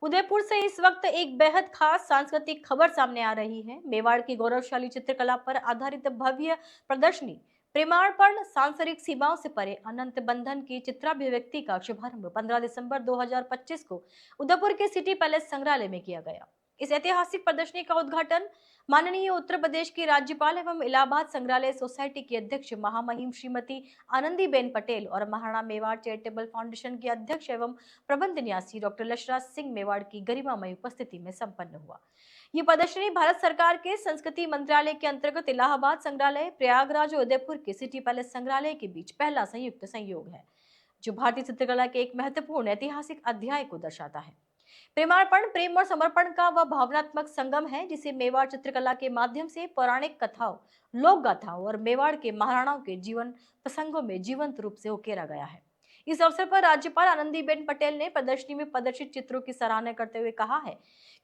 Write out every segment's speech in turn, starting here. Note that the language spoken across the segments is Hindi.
उदयपुर से इस वक्त एक बेहद खास सांस्कृतिक खबर सामने आ रही है। मेवाड़ की गौरवशाली चित्रकला पर आधारित भव्य प्रदर्शनी प्रेमार्पण सांसारिक सीमाओं से परे अनंत बंधन की चित्राभिव्यक्ति का शुभारंभ 15 दिसंबर 2025 को उदयपुर के सिटी पैलेस संग्रहालय में किया गया। इस ऐतिहासिक प्रदर्शनी का उद्घाटन माननीय उत्तर प्रदेश की राज्यपाल एवं इलाहाबाद संग्रहालय सोसाइटी की अध्यक्ष महामहिम श्रीमती आनंदीबेन पटेल और महाराणा मेवाड़ चैरिटेबल फाउंडेशन के अध्यक्ष एवं प्रबंध न्यासी डॉक्टर लक्षराज सिंह मेवाड़ की गरिमामय उपस्थिति में संपन्न हुआ। ये प्रदर्शनी भारत सरकार के संस्कृति मंत्रालय के अंतर्गत इलाहाबाद संग्रहालय, प्रयागराज और उदयपुर के सिटी पैलेस संग्रहालय के बीच पहला संयुक्त संयोग है, जो भारतीय चित्रकला के एक महत्वपूर्ण ऐतिहासिक अध्याय को दर्शाता है। प्रेमार्पण प्रेम और समर्पण का वह भावनात्मक संगम है जिसे मेवाड़ चित्रकला के माध्यम से पौराणिक कथाओं, लोक गाथाओं और मेवाड़ के महाराणाओं के जीवन प्रसंगों में जीवंत रूप से उकेरा गया है। इस अवसर पर राज्यपाल आनंदीबेन पटेल ने प्रदर्शनी में प्रदर्शित चित्रों की सराहना करते हुए कहा है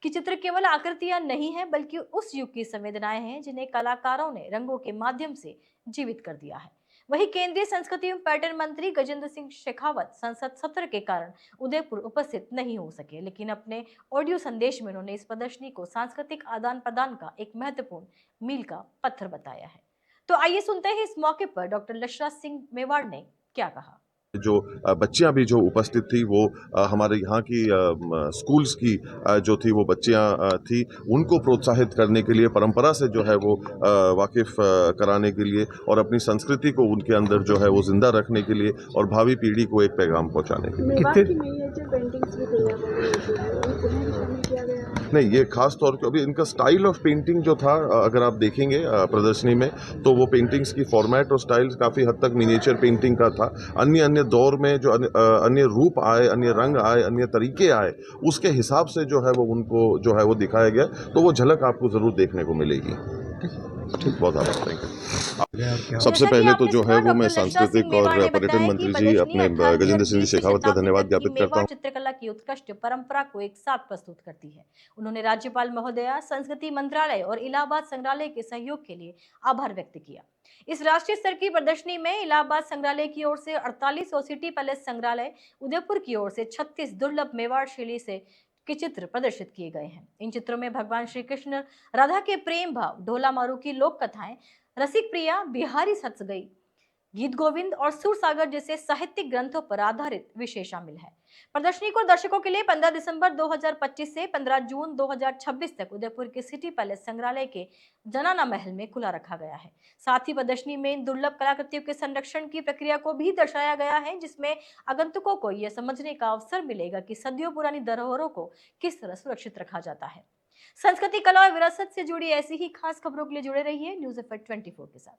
कि चित्र केवल आकृतियां नहीं है बल्कि उस युग की संवेदनाएं हैं जिन्हें कलाकारों ने रंगों के माध्यम से जीवित कर दिया है। वहीं केंद्रीय संस्कृति एवं पर्यटन मंत्री गजेंद्र सिंह शेखावत संसद सत्र के कारण उदयपुर उपस्थित नहीं हो सके, लेकिन अपने ऑडियो संदेश में उन्होंने इस प्रदर्शनी को सांस्कृतिक आदान प्रदान का एक महत्वपूर्ण मील का पत्थर बताया है। तो आइए सुनते हैं इस मौके पर डॉक्टर लक्षराज सिंह मेवाड़ ने क्या कहा। जो बच्चियां भी जो उपस्थित थी वो हमारे यहाँ की स्कूल्स की जो थी वो बच्चियां थी, उनको प्रोत्साहित करने के लिए, परंपरा से जो है वो वाकिफ कराने के लिए और अपनी संस्कृति को उनके अंदर जो है वो जिंदा रखने के लिए और भावी पीढ़ी को एक पैगाम पहुंचाने के लिए। नहीं, ये खास तौर पे अभी इनका स्टाइल ऑफ पेंटिंग जो था, अगर आप देखेंगे प्रदर्शनी में, तो वो पेंटिंग्स की फॉर्मेट और स्टाइल काफ़ी हद तक मिनिएचर पेंटिंग का था। अन्य अन्य दौर में जो अन्य रूप आए, अन्य रंग आए, अन्य तरीके आए, उसके हिसाब से जो है वो उनको जो है वो दिखाया गया, तो वो झलक आपको ज़रूर देखने को मिलेगी। बहुत आभार, थैंक यू। सबसे पहले तो जो है वो मैं सांस्कृतिक और पर्यटन मंत्री जी अपने गजेंद्र सिंह शेखावत का धन्यवाद ज्ञापित करता हूँ। चित्रकला की उत्कृष्ट परंपरा को एक साथ प्रस्तुत करती है। उन्होंने राज्यपाल महोदया, संस्कृति मंत्रालय और इलाहाबाद संग्रहालय के सहयोग के लिए आभार व्यक्त किया। इस राष्ट्रीय स्तर की प्रदर्शनी में इलाहाबाद संग्रहालय की ओर से 48 और सिटी पैलेस संग्रहालय उदयपुर की ओर से 36 दुर्लभ मेवाड़ शैली से के चित्र प्रदर्शित किए गए हैं। इन चित्रों में भगवान श्री कृष्ण राधा के प्रेम भाव, ढोला मारू की लोक कथाएं, रसिक प्रिया, बिहारी सत्सगई, गीत गोविंद और सुरसागर जैसे साहित्यिक ग्रंथों पर आधारित विषय शामिल है। प्रदर्शनी को दर्शकों के लिए 15 दिसंबर 2025 से 15 जून 2026 तक उदयपुर के सिटी पैलेस संग्रहालय के जनाना महल में खुला रखा गया है। साथ ही प्रदर्शनी में इन दुर्लभ कलाकृतियों के संरक्षण की प्रक्रिया को भी दर्शाया गया है, जिसमें आगंतुकों को यह समझने का अवसर मिलेगा कि सदियों पुरानी धरोहरों को किस तरह सुरक्षित रखा जाता है। संस्कृति, कला और विरासत से जुड़ी ऐसी ही खास खबरों के लिए जुड़े रहिए न्यूज़ एफएक्ट 24 के साथ।